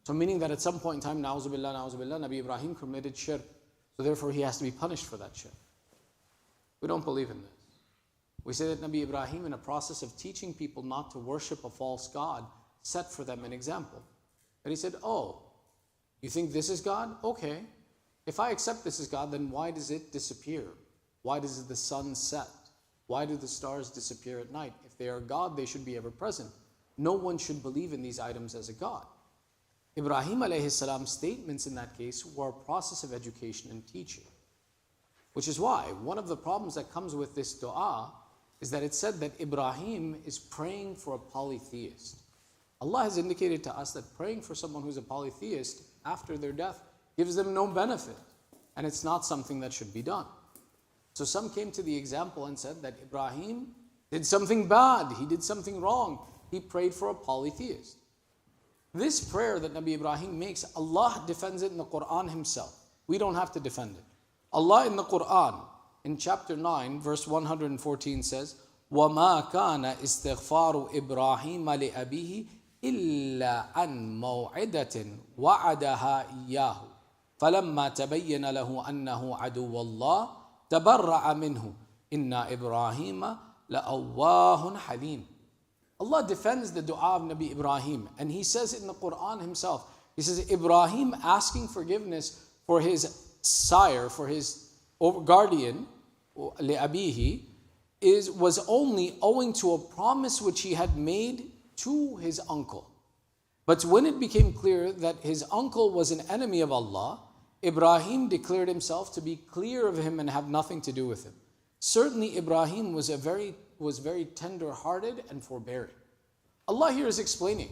So meaning that at some point in time, na'uzu billah, Nabi Ibrahim committed shirk. So therefore he has to be punished for that shirk. We don't believe in this. We say that Nabi Ibrahim, in a process of teaching people not to worship a false God, set for them an example. And he said, oh, you think this is God? Okay. If I accept this as God, then why does it disappear? Why does the sun set? Why do the stars disappear at night? If they are God, they should be ever present. No one should believe in these items as a God. Ibrahim alayhi salam's statements in that case were a process of education and teaching. Which is why one of the problems that comes with this dua is that it said that Ibrahim is praying for a polytheist. Allah has indicated to us that praying for someone who's a polytheist after their death gives them no benefit. And it's not something that should be done. So some came to the example and said that Ibrahim did something bad, he did something wrong. He prayed for a polytheist. This prayer that Nabi Ibrahim makes, Allah defends it in the Quran himself. We don't have to defend it. Allah in the Quran, in chapter 9, verse 114 says, وَمَا كَانَ إِسْتِغْفَارُ إِبْرَاهِيمَ لِأَبِيهِ إِلَّا عَنْ مَوْعِدَةٍ وَعَدَهَا إِيَّاهُ فَلَمَّا تَبَيَّنَ لَهُ أَنَّهُ عَدُوَّ اللَّهِ تَبَرَّأَ مِنْهُ إِنَّا إِبْرَاهِيمَ لَأَوَّاهٌ حَلِيمٌ. Allah defends the dua of Nabi Ibrahim, and He says it in the Quran Himself. He says, Ibrahim asking forgiveness for his sire, for his guardian, لِأَبِيهِ, was only owing to a promise which he had made to his uncle. But when it became clear that his uncle was an enemy of Allah, Ibrahim declared himself to be clear of him and have nothing to do with him. Certainly Ibrahim was very tender-hearted and forbearing. Allah here is explaining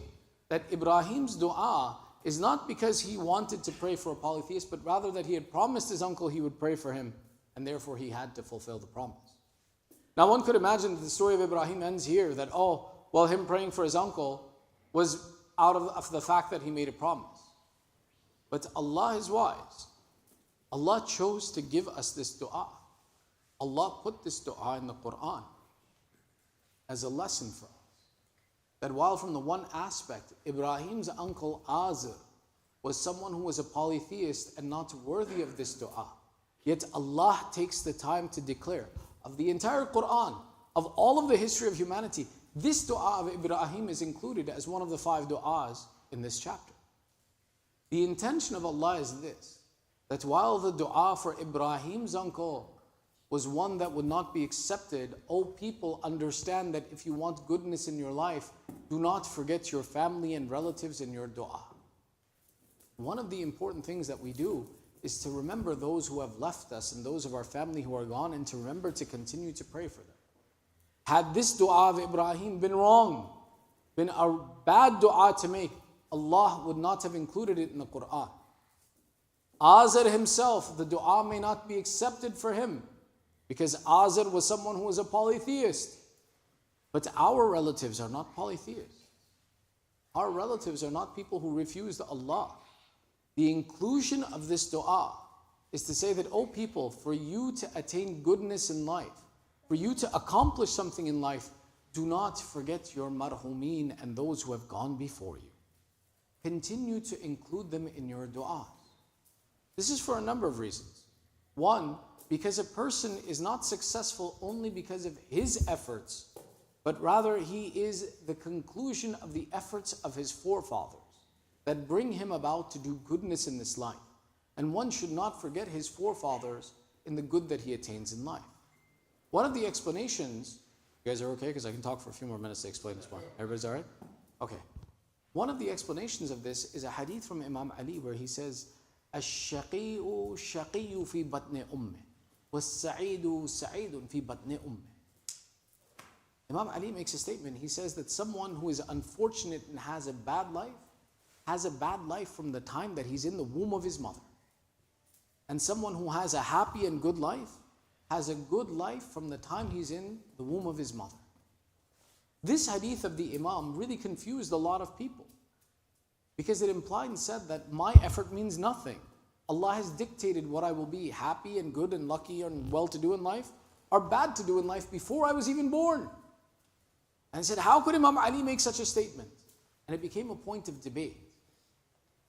that Ibrahim's dua is not because he wanted to pray for a polytheist, but rather that he had promised his uncle he would pray for him, and therefore he had to fulfill the promise. Now one could imagine that the story of Ibrahim ends here, that him praying for his uncle was out of the fact that he made a promise. But Allah is wise. Allah chose to give us this dua. Allah put this dua in the Quran as a lesson for us. That while from the one aspect, Ibrahim's uncle Azar was someone who was a polytheist and not worthy of this dua, yet Allah takes the time to declare, of the entire Quran, of all of the history of humanity, this dua of Ibrahim is included as one of the 5 du'as in this chapter. The intention of Allah is this, that while the dua for Ibrahim's uncle was one that would not be accepted, O people, understand that if you want goodness in your life, do not forget your family and relatives in your dua. One of the important things that we do is to remember those who have left us and those of our family who are gone, and to remember to continue to pray for them. Had this dua of Ibrahim been wrong, been a bad dua to make, Allah would not have included it in the Quran. Azar himself, the dua may not be accepted for him, because Azar was someone who was a polytheist. But our relatives are not polytheists. Our relatives are not people who refused Allah. The inclusion of this dua is to say that, O people, for you to attain goodness in life, for you to accomplish something in life, do not forget your marhumeen and those who have gone before you. Continue to include them in your dua. This is for a number of reasons. One, because a person is not successful only because of his efforts, but rather he is the conclusion of the efforts of his forefathers that bring him about to do goodness in this life. And one should not forget his forefathers in the good that he attains in life. One of the explanations, you guys are okay? Because I can talk for a few more minutes to explain this one. Everybody's all right? Okay. One of the explanations of this is a hadith from Imam Ali where he says, الشقيء شقي في بطن أمه وَالسَّعِيدُ سَعِيدٌ فِي بَطْنِ أُمِّهِ. Imam Ali makes a statement. He says that someone who is unfortunate and has a bad life from the time that he's in the womb of his mother. And someone who has a happy and good life has a good life from the time he's in the womb of his mother. This hadith of the Imam really confused a lot of people, because it implied and said that my effort means nothing. Allah has dictated what I will be happy and good and lucky and well-to-do in life or bad to do in life before I was even born. And I said, how could Imam Ali make such a statement? And it became a point of debate.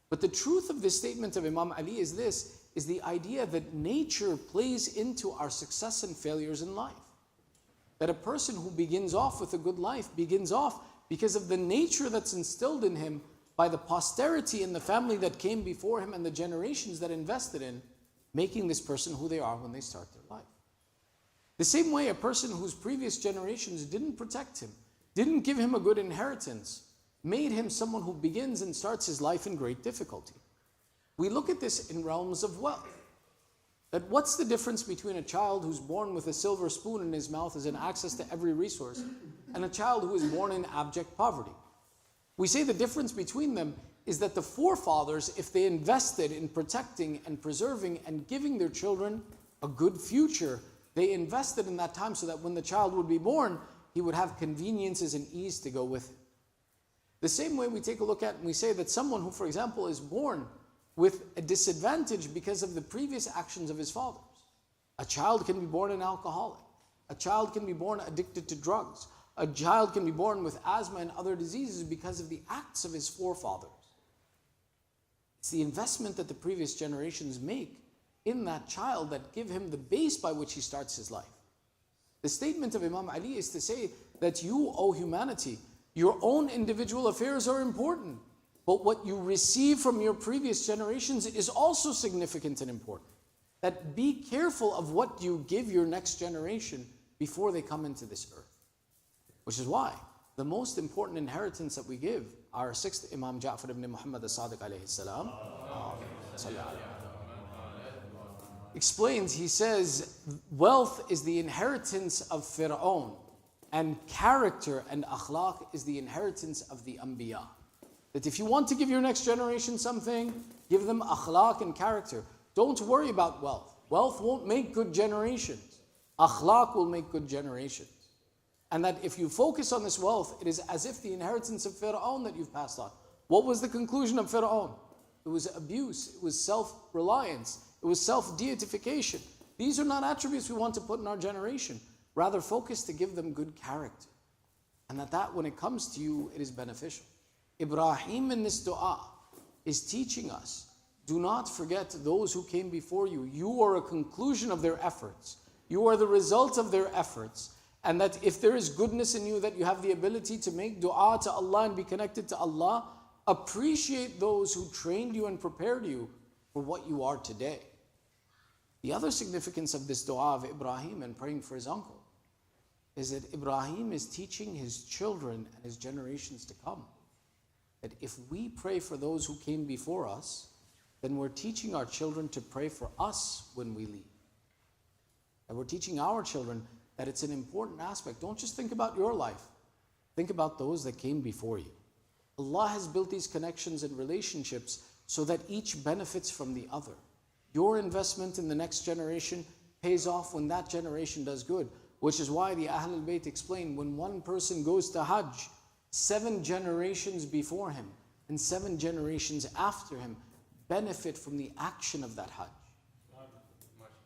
But the truth of this statement of Imam Ali is this, is the idea that nature plays into our success and failures in life. That a person who begins off with a good life begins off because of the nature that's instilled in him by the posterity and the family that came before him and the generations that invested in making this person who they are when they start their life. The same way a person whose previous generations didn't protect him, didn't give him a good inheritance, made him someone who begins and starts his life in great difficulty. We look at this in realms of wealth. That what's the difference between a child who's born with a silver spoon in his mouth as an access to every resource and a child who is born in abject poverty? We say the difference between them is that the forefathers, if they invested in protecting and preserving and giving their children a good future, they invested in that time so that when the child would be born, he would have conveniences and ease to go with it. The same way we take a look at and we say that someone who, for example, is born with a disadvantage because of the previous actions of his fathers. A child can be born an alcoholic. A child can be born addicted to drugs. A child can be born with asthma and other diseases because of the acts of his forefathers. It's the investment that the previous generations make in that child that give him the base by which he starts his life. The statement of Imam Ali is to say that you, O humanity, your own individual affairs are important, but what you receive from your previous generations is also significant and important. That be careful of what you give your next generation before they come into this earth. Which is why the most important inheritance that we give our sixth Imam Ja'far ibn Muhammad as-Sadiq alayhi salam. explains, he says, wealth is the inheritance of Fir'aun, and character and akhlaq is the inheritance of the Anbiya. That if you want to give your next generation something, give them akhlaq and character. Don't worry about wealth. Wealth won't make good generations. Akhlaq will make good generations. And that if you focus on this wealth, it is as if the inheritance of Fir'aun that you've passed on. What was the conclusion of Fir'aun? It was abuse, it was self-reliance, it was self-deification. These are not attributes we want to put in our generation. Rather, focus to give them good character. And that when it comes to you, it is beneficial. Ibrahim in this dua is teaching us, do not forget those who came before you. You are a conclusion of their efforts. You are the result of their efforts. And that if there is goodness in you, that you have the ability to make dua to Allah and be connected to Allah, appreciate those who trained you and prepared you for what you are today. The other significance of this dua of Ibrahim and praying for his uncle is that Ibrahim is teaching his children and his generations to come that if we pray for those who came before us, then we're teaching our children to pray for us when we leave. And we're teaching our children that it's an important aspect. Don't just think about your life. Think about those that came before you. Allah has built these connections and relationships so that each benefits from the other. Your investment in the next generation pays off when that generation does good, which is why the Ahlul Bayt explain when one person goes to Hajj, 7 generations before him and 7 generations after him benefit from the action of that Hajj.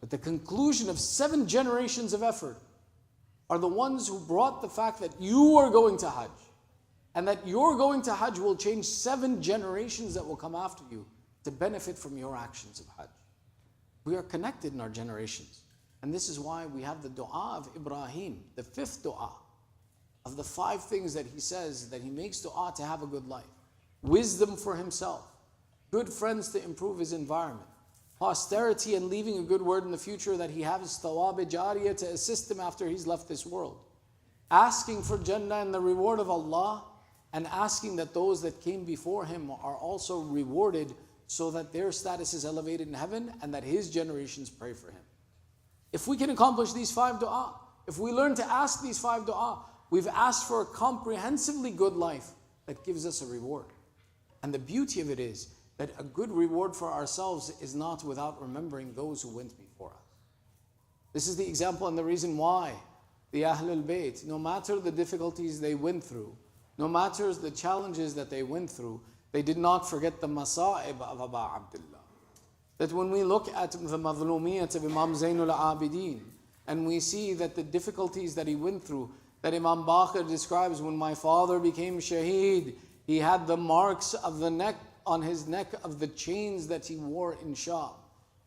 But the conclusion of 7 generations of effort are the ones who brought the fact that you are going to Hajj, and that your going to Hajj will change 7 generations that will come after you to benefit from your actions of Hajj. We are connected in our generations. And this is why we have the dua of Ibrahim, the 5th dua of the 5 things that he says that he makes dua to have a good life. Wisdom for himself, good friends to improve his environment, posterity and leaving a good word in the future, that he has thawab-e jariyah to assist him after he's left this world. Asking for Jannah and the reward of Allah, and asking that those that came before him are also rewarded so that their status is elevated in heaven and that his generations pray for him. If we can accomplish these 5 dua, if we learn to ask these 5 dua, we've asked for a comprehensively good life that gives us a reward. And the beauty of it is that a good reward for ourselves is not without remembering those who went before us. This is the example and the reason why the Ahlul Bayt, no matter the difficulties they went through, no matter the challenges that they went through, they did not forget the masa'ib of Aba Abdullah. That when we look at the madhlumiyat of Imam Zainul Abidin, and we see that the difficulties that he went through, that Imam Baqir describes, when my father became shaheed, he had the marks of the neck, on his neck of the chains that he wore in Sham.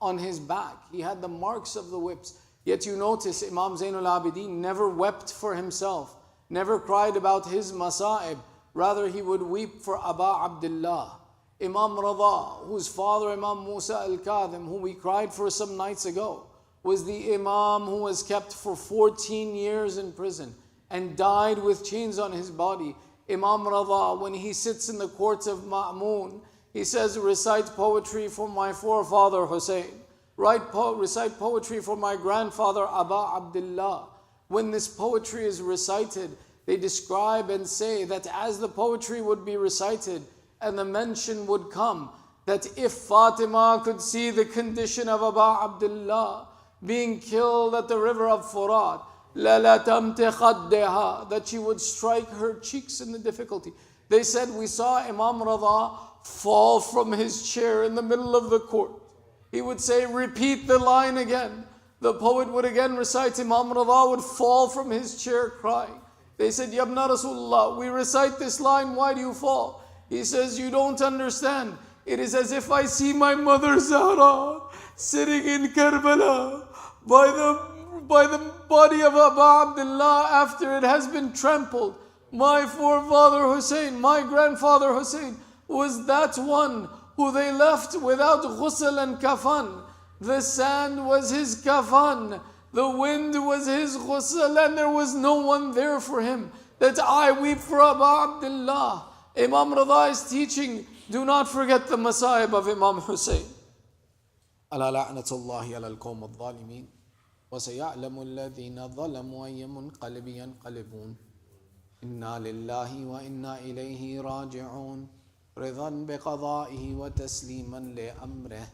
On his back, he had the marks of the whips. Yet you notice Imam Zainul Abidin never wept for himself, never cried about his masa'ib. Rather, he would weep for Aba Abdullah. Imam Rada, whose father Imam Musa al-Kadhim, who we cried for some nights ago, was the Imam who was kept for 14 years in prison and died with chains on his body. Imam Rada, when he sits in the court of Ma'mun, he says, recite poetry for my forefather Hussain. Recite poetry for my grandfather Aba Abdullah. When this poetry is recited, they describe and say that as the poetry would be recited and the mention would come, that if Fatima could see the condition of Aba Abdullah being killed at the river of Furat, that she would strike her cheeks in the difficulty. They said, we saw Imam Rada fall from his chair in the middle of the court. He would say, repeat the line again. The poet would again recite, Imam Rada would fall from his chair crying. They said, Yabna Rasulullah, we recite this line, why do you fall? He says, you don't understand. It is as if I see my mother Zahra sitting in Karbala by the body of Aba Abdullah after it has been trampled. My forefather Hussain, my grandfather Hussain, was that one who they left without ghusl and kafan. The sand was his kafan, the wind was his ghusl, and there was no one there for him. That I weep for Aba Abdullah. Imam Rada is teaching, do not forget the masa'ib of Imam Hussain. ألا لعنة الله على القوم الظالمين وسيعلم الذين ظلموا أي منقلب ينقلبون إنا لله وإنا إليه راجعون رضا بقضائه وتسليما لأمره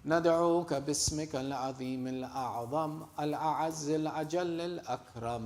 ندعوك باسمك العظيم الأعظم الأعز الأجل الأكرم.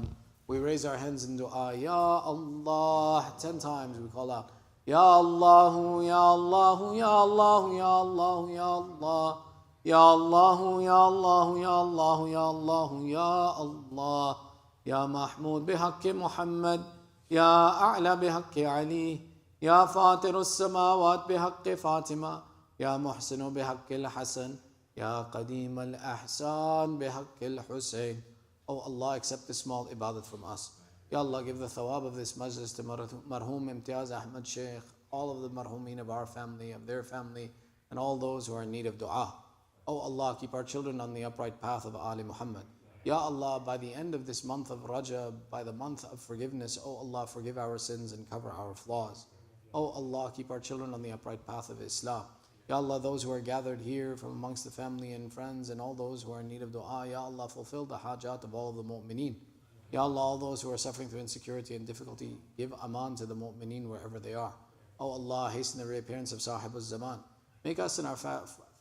We raise our hands in dua. Ya Allah. 10 times we call out. Ya Allah, Ya Allah, Ya Allah, Ya Allah, Ya Allah. Ya Allah, Ya Allah, Ya Allah, Ya Allah, Ya Allah. Ya Mahmud bihaqqi Muhammad. Ya A'la bihaqqi Ali. Ya Fatir as-samawat bihaqqi Fatima. Ya Muhsinu bihaqqi al-Hasan. Ya Qadim al-Ahsan bihaqqi al-Hussain. Oh Allah, accept this small ibadat from us. Ya Allah, give the thawab of this majlis to Marhum, Imtiaz, Ahmed, Sheikh, all of the marhumeen of our family, of their family, and all those who are in need of dua. Oh Allah, keep our children on the upright path of Ali Muhammad. Ya Allah, by the end of this month of Rajab, by the month of forgiveness, oh Allah, forgive our sins and cover our flaws. Oh Allah, keep our children on the upright path of Islam. Ya Allah, those who are gathered here from amongst the family and friends and all those who are in need of dua, Ya Allah, fulfill the hajat of all of the mu'mineen. Ya Allah, all those who are suffering through insecurity and difficulty, give aman to the mu'mineen wherever they are. Oh Allah, hasten the reappearance of Sahib al-Zaman. Make us and our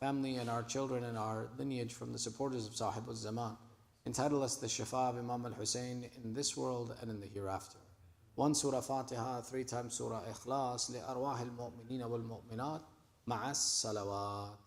family and our children and our lineage from the supporters of Sahib al-Zaman. Entitle us the Shafa of Imam al-Hussain in this world and in the hereafter. 1 Surah Fatiha, 3 times Surah Ikhlas, لأرواح المؤمنين والمؤمنات مع الصلوات.